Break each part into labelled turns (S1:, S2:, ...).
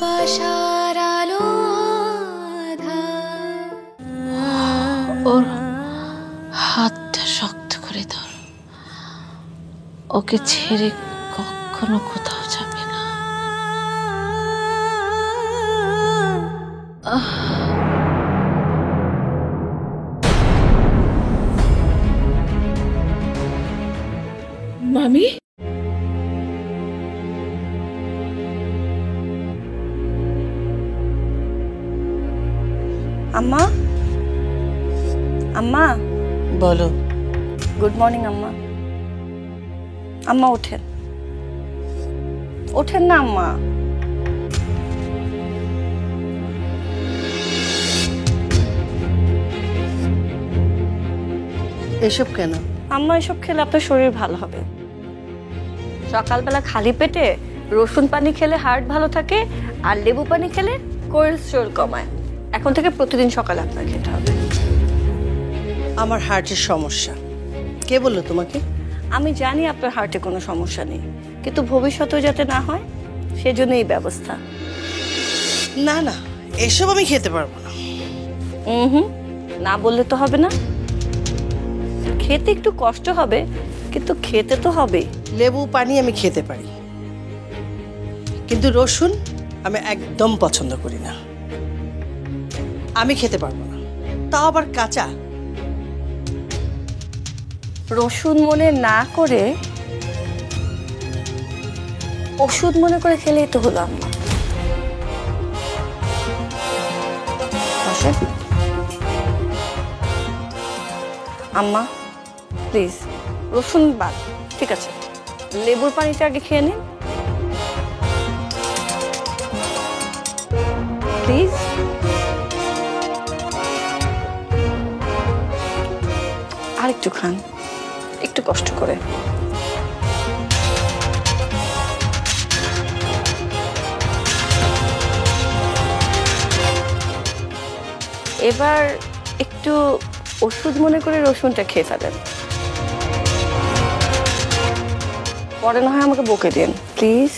S1: ভালোবাসার আলো আঁধার।
S2: ওর হাতটা শক্ত করে ধর, ওকে ছেড়ে কখনো কোথাও যাবে না।
S3: মামি,
S4: আম্মা, আম্মা,
S2: বলো।
S4: গুড মর্নিং আম্মা। আম্মা ওঠেন, ওঠেন না আম্মা।
S5: এসব কেন?
S4: আম্মা এসব খেলে আপনার শরীর ভালো হবে। সকালবেলা খালি পেটে রসুন পানি খেলে হার্ট ভালো থাকে, আর লেবু পানি খেলে কোলেস্টেরল কমায়। এখন থেকে প্রতিদিন সকালে আপনার খেতে হবে।
S5: আমার হার্টের সমস্যা। কে বললো তোমাকে?
S4: আমি জানি আপনার হার্টে কোনো সমস্যা নেই, কিন্তু ভবিষ্যতেও যাতে না হয় সেজন্য এই ব্যবস্থা।
S5: না না, এসব আমি খেতে পারবো না।
S4: হুম, না বললে তো হবে না। খেতে একটু কষ্ট হবে, কিন্তু খেতে তো হবে।
S5: লেবু পানি আমি খেতে পারি, কিন্তু রসুন আমি একদম পছন্দ করি না। আমি খেতে পারবো না, তাও আবার কাঁচা।
S4: রসুন মনে না করে ওষুধ মনে করে খেলেই তো হলো আম্মা। বসেন। আম্মা প্লিজ, রসুন বাদ, ঠিক আছে, লেবুর পানিটা আগে খেয়ে নিন প্লিজ। আর একটু খান, একটু কষ্ট করে। এবার একটু ওষুধ মনে করে রসুনটা খেয়ে ফেলেন, পরে না হয় আমাকে বকে দিন please.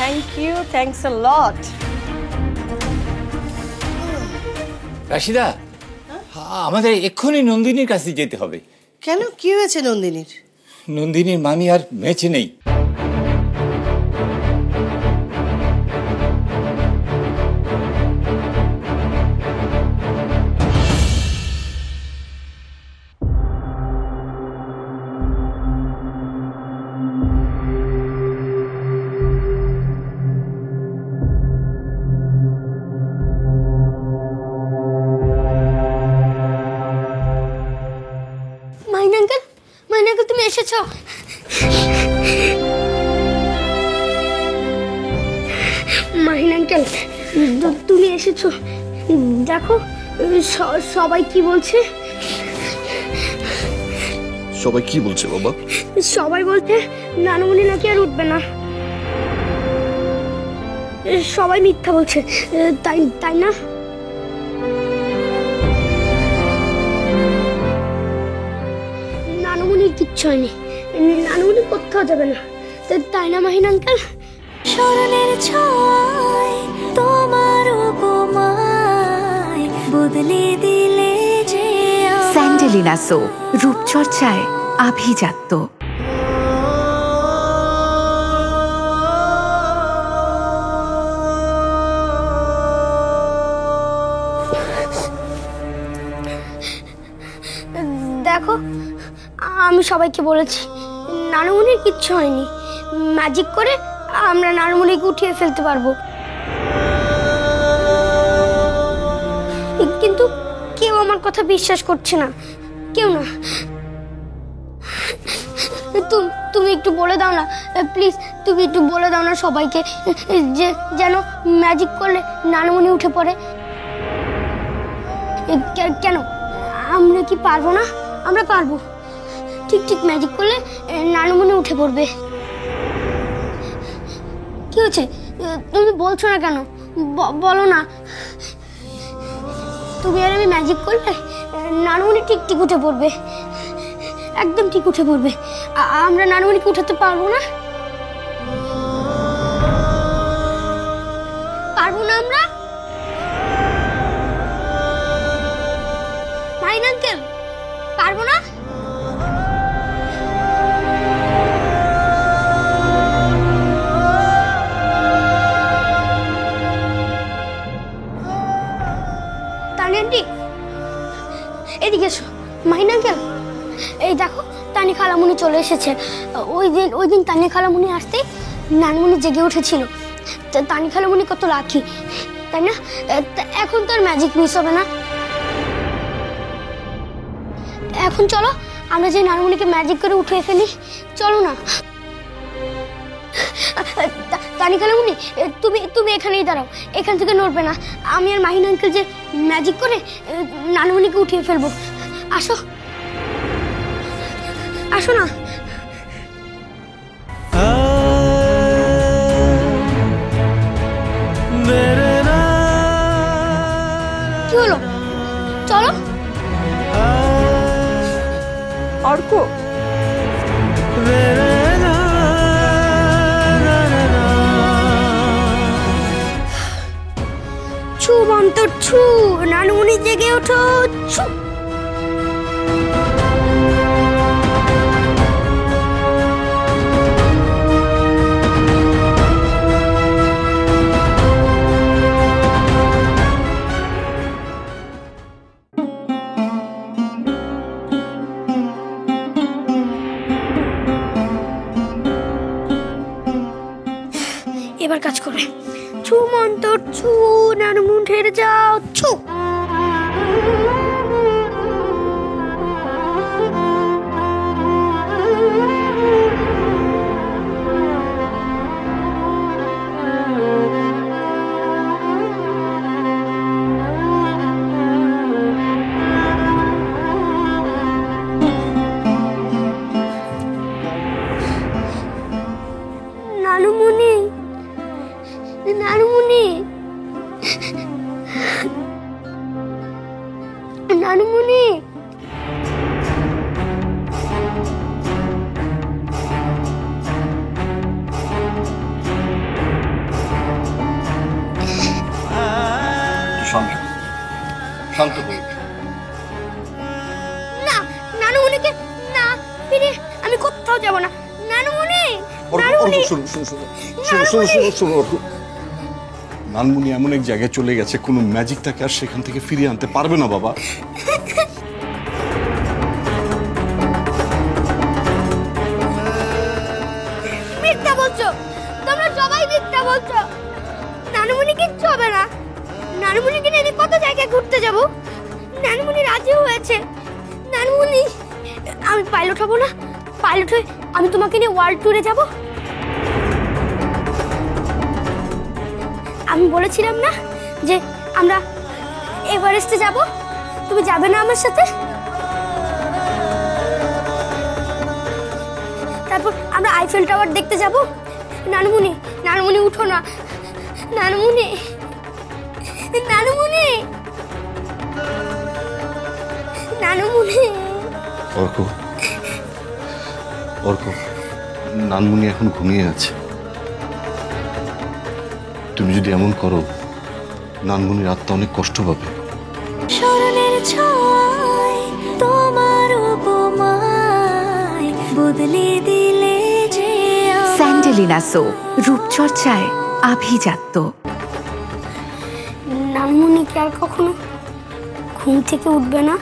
S4: Thank you, thanks a lot.
S6: Rashida, আমাদের এক্ষুনি নন্দিনীর কাছে যেতে হবে।
S5: কেন, কি হয়েছে নন্দিনীর?
S6: নন্দিনীর মামি আর বেঁচে নেই।
S1: মাইন আঙ্কেল, তুমি এসেছো? মাইন আঙ্কেল, তুমি এসেছো। দেখো সবাই কি বলছে।
S7: সবাই কি বলছে বাবা?
S1: সবাই বলছে নানুমণি নাকি আর উঠবে না। সবাই মিথ্যা বলছে, তাই তাই না? নানুমণির কিচ্ছু হয়নি, নানুমণি কোথাও যাবে না, তাই না মাহিন আঙ্কেল?
S8: স্মরণের ছয় তোমার উপমায় বদলে দিলে যে
S9: স্যান্ডেলিনা সো, রূপচর্চায় আভিজাত্য।
S1: দেখো আমি সবাইকে বলেছি নানুমণির কিচ্ছু হয়নি, ম্যাজিক করে আমরা নানুমণিকে উঠিয়ে ফেলতে পারবো। কিন্তু কেউ আমার কথা বিশ্বাস করছে না, কেউ না। তুমি একটু বলে দাও না প্লিজ, তুমি একটু বলে দাও না সবাইকে যে যেন ম্যাজিক করলে নানুমণি উঠে পড়ে। কেন আমরা কি পারবো না? আমরা পারবো। ঠিক ঠিক ম্যাজিক করলে নানুমণি উঠে পড়বে। কি হচ্ছে? তুমি বলছো না কেন? বলো না। তুমি আর আমি ম্যাজিক করলে নানুমণি ঠিক ঠিক উঠে পড়বে, একদম ঠিক উঠে পড়বে। আমরা নানুমণিকে উঠাতে পারবো না? পারবো না আমরা? মাইন আঙ্কেল, পারবো না? তানি আন্টি, এদিকে এসো। মাইন আঙ্কেল, এই দেখো তানি খালামুনি চলে এসেছে। ওই দিন তানি খালামুনি আসতেই নানমুনি জেগে উঠেছিল। তানি খালামুনি কত লাকি, তাই না? এখন তো আর ম্যাজিক মিস হবে না। এখন চলো আমরা যে নানমুনিকে ম্যাজিক করে উঠিয়ে ফেলি। চলো না। তানি খালামুনি, তুমি এখানেই দাঁড়াও, এখান থেকে নড়বে না। আমি আর মাহিন আঙ্কেল যে ম্যাজিক করে নানমুনিকে উঠিয়ে ফেলবো। আসো আসো না। কি হলো? চলো।
S4: অর্ক,
S1: ছু মন্তর ছু, নানুমণি জেগে ওঠো। ছু। এবার কাজ করবে। ছু মন্তর ছু, নানুমুন ঠেরে যাও। ছু। নানুমণি, নানুমণি, নানুমণি।
S7: শান্ত শান্ত হয়ে
S1: না, নানুমণিকে না, ফিরে আমি কোথাও যাব না। নানুমণি, নানুমণি।
S7: নানমুনি এমন এক জায়গায় চলে গেছে, কোনো ম্যাজিক তাকে আর সেখান থেকে ফিরিয়ে আনতে পারবে না বাবা।
S1: মিথ্যা বলছো, তোমরা সবাই মিথ্যা বলছো। নানুমণি কিচ্ছু হবে না। নানুমণিকে নিয়ে আমি কত জায়গায় ঘুরতে যাব। নানুমণি রাজি হয়েছে। নানুমণি, আমি পাইলট হব না? পাইলট হয়ে আমি তোমাকে নিয়ে ওয়ার্ল্ড ট্যুরে যাব। আমি বলেছিলাম না যে আমরা এভারেস্টে যাব? তুমি যাবে না আমার সাথে? তারপর আমরা আইফেল টাওয়ার দেখতে যাব। নানুমণি, নানুমণি উঠো না। নানুমণি, নানুমণি, নানুমণি।
S7: অর্ক, অর্ক, নানমুনি এখন ঘুমিয়ে আছে। তুমি যদি এমন করো, নানমুনির আত্মা অনেক কষ্ট পাবে।
S8: স্মরণের ছয় তোমার উপমায় বদলে দিলে যে
S9: স্যান্ডেলিনা সো, রূপচর্চায় আভিজাত্য।
S1: নানুমণি কি আর কখনো ঘুম থেকে উঠবে না?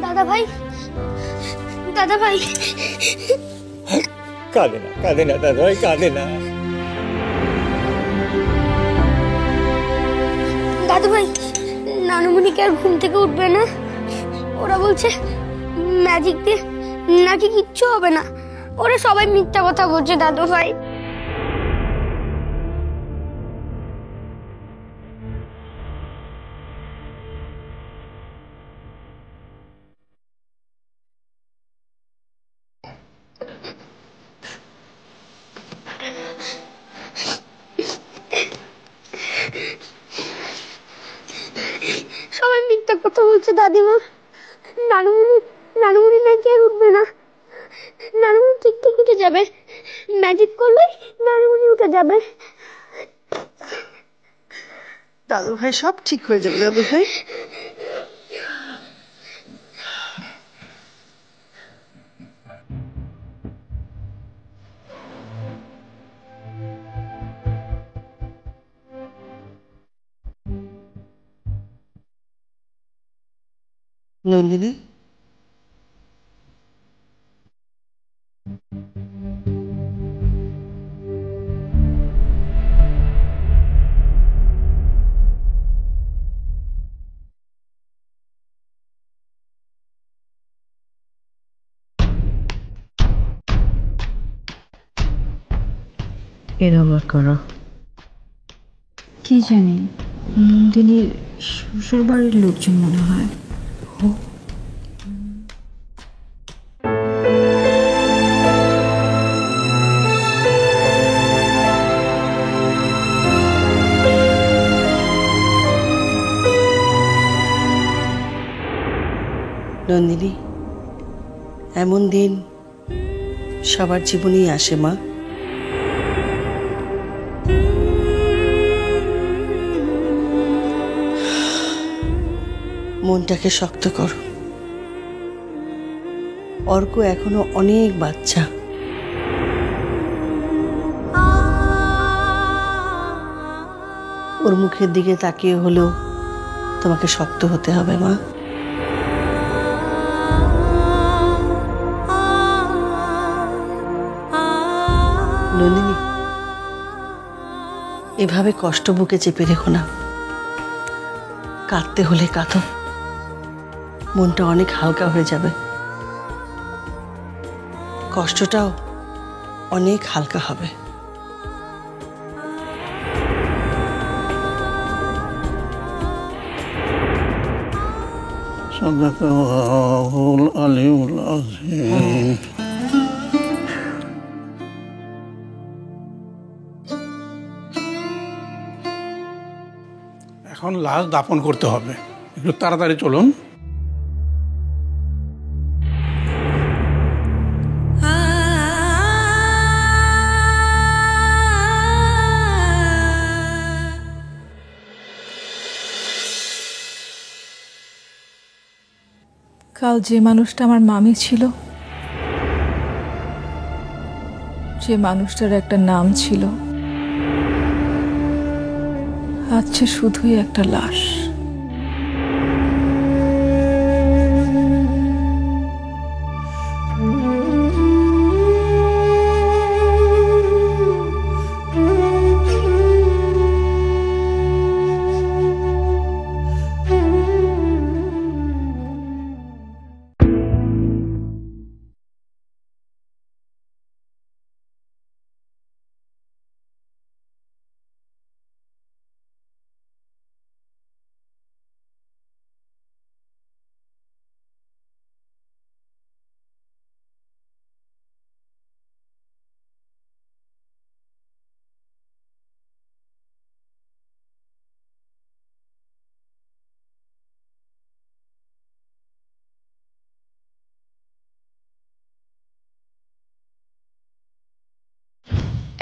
S1: দাদা ভাই, দাদা ভাই,
S6: কাঁদে না দাদা ভাই, কাঁদে না।
S1: দাদু ভাই, নানুমণি কি আর ঘুম থেকে উঠবে না? ওরা বলছে ম্যাজিক দিয়ে নাকি কিচ্ছু হবে না। ওরা সবাই মিথ্যা কথা বলছে দাদু ভাই। সবাই মিথ্যা কথা বলছে দাদিমা। নানুমণি নানুমণি নাকি আর উঠবে না। নানুমণি ঠিক উঠে যাবে। ম্যাজিক করলে নানুমণি উঠে যাবে।
S5: দাদু ভাই সব ঠিক হয়ে যাবে দাদু ভাই। নন্দিনী,
S3: এরকম করো। কি জানি, নন্দিনীর শ্বশুর বাড়ির লোকজন মনে হয়।
S5: নন্দিনী, এমন দিন সবার জীবনেই আসে মা। মনটাকে শক্ত করো। অর্ক এখনো অনেক বাচ্চা। ওর মুখের দিকে তাকিয়ে হলেও তোমাকে শক্ত হতে হবে মা। নন্দিনী, এভাবে কষ্ট বুকে চেপে রেখো না। কাঁদতে হলে কাঁদো, মনটা অনেক হালকা হয়ে যাবে, কষ্টটাও অনেক হালকা হবে।
S10: সাদাকাল্লাহুল আলিয়ুল আযীম। এখন লাশ দাফন করতে হবে, একটু তাড়াতাড়ি চলুন।
S2: কাল যে মানুষটা আমার মামি ছিল, যে মানুষটার একটা নাম ছিল, আজ সে শুধুই একটা লাশ।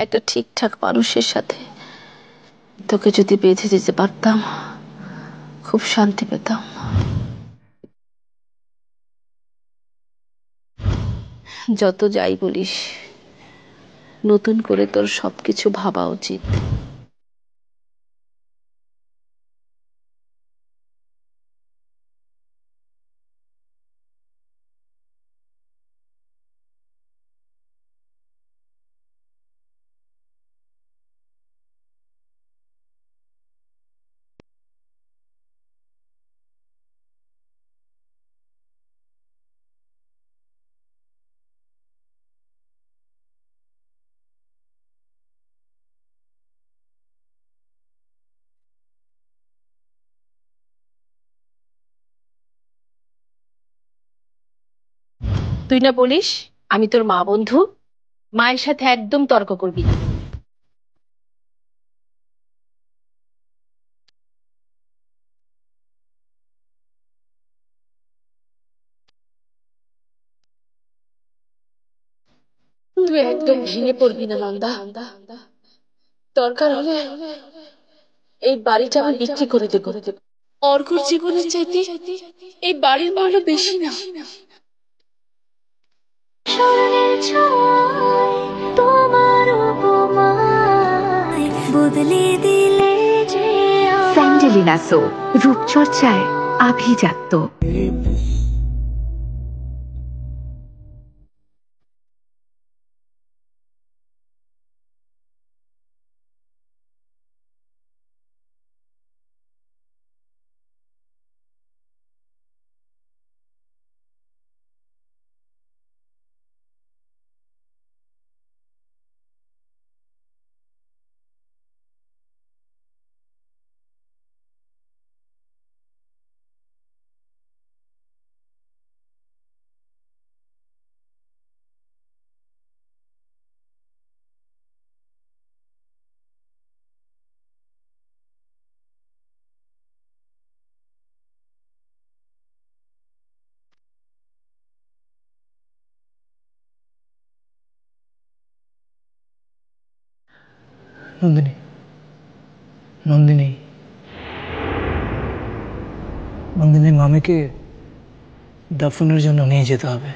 S2: একটা ঠিকঠাক মানুষের সাথে তোকে যদি বেঁধে দিতে পারতাম, খুব শান্তি পেতাম। যত যাই বলিস, নতুন করে তোর সবকিছু ভাবা উচিত। তুই না বলিস আমি তোর মা বন্ধু, মায়ের সাথে একদম তর্ক করবি না। তুই একদম ভেঙে পড়বি না নন্দা। দরকার হলে এই বাড়িটা আমি বিক্রি করে দেবো। অর্ঘর জীবনের চাইতে এই বাড়ির মূল্য বেশি না।
S8: স্মরণের ছোঁয়ায় তোমার উপমায় বদলে দিলে যে
S9: স্যান্ডেলিনা সো, রূপচর্চায় আভিজাত্য।
S6: নন্দিনী, নন্দিনী, নন্দিনী, মামিকে দাফনের জন্য নিয়ে যেতে হবে।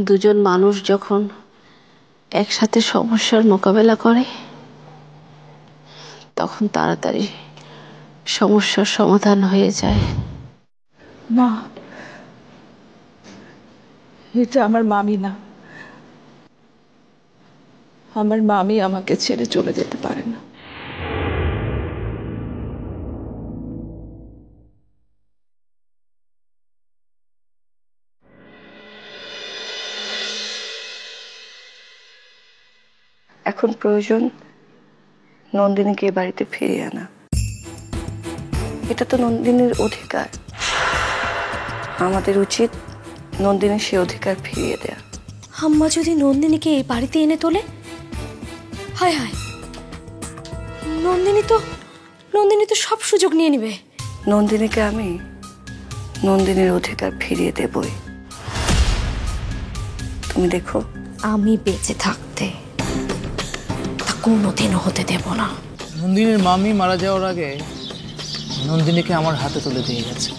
S2: দুজন মানুষ যখন একসাথে সমস্যার মোকাবেলা করে তখন তাড়াতাড়ি সমস্যার সমাধান হয়ে যায়।
S11: মা, এটা আমার মামি না। আমার মামি আমাকে ছেড়ে চলে যেতে পারে না।
S4: এখন প্রয়োজন নন্দিনীকে এ বাড়িতে ফিরিয়ে আনা। এটা তো নন্দিনীর অধিকার, আমাদের উচিত নন্দিনীর সে অধিকার ফিরিয়ে দেয়া।
S1: আম্মা যদি নন্দিনীকে এই বাড়িতে এনে তোলে, হায় হায়, নন্দিনী তো সব সুযোগ নিয়ে নিবে।
S4: নন্দিনীকে আমি নন্দিনীর অধিকার ফিরিয়ে দেবই। তুমি দেখো,
S1: আমি বেঁচে থাকতে তা কোনোদিনও হতে দেব না।
S6: নন্দিনীর মামি মারা যাওয়ার আগে নন্দিনীকে আমার হাতে তুলে দিয়ে গেছে।